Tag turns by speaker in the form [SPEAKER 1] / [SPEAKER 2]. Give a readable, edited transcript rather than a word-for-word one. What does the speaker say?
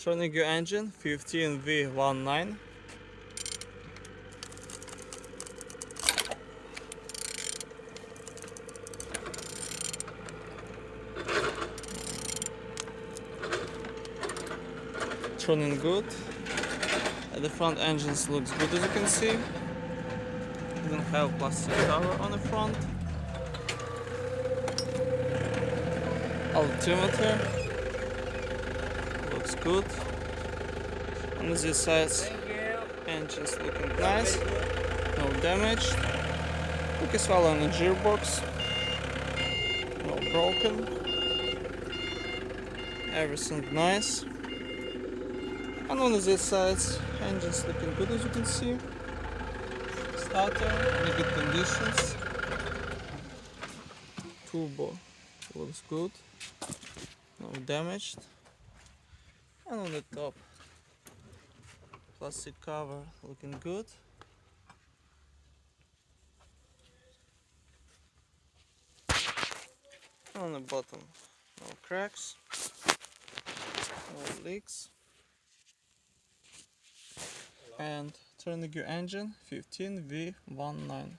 [SPEAKER 1] Turning your engine 15V19. Turning good. The front engines looks good, as you can see. You don't have plastic cover on the front. Altimeter looks good. On this side, engines looking nice, no damage. Look as well on the gearbox, no broken. Everything nice. And on this side, engines looking good, as you can see. Starter in good conditions. Turbo looks good, no damaged. And on the top, plastic cover looking good. And on the bottom, no cracks, no leaks. And turning your engine 15V19.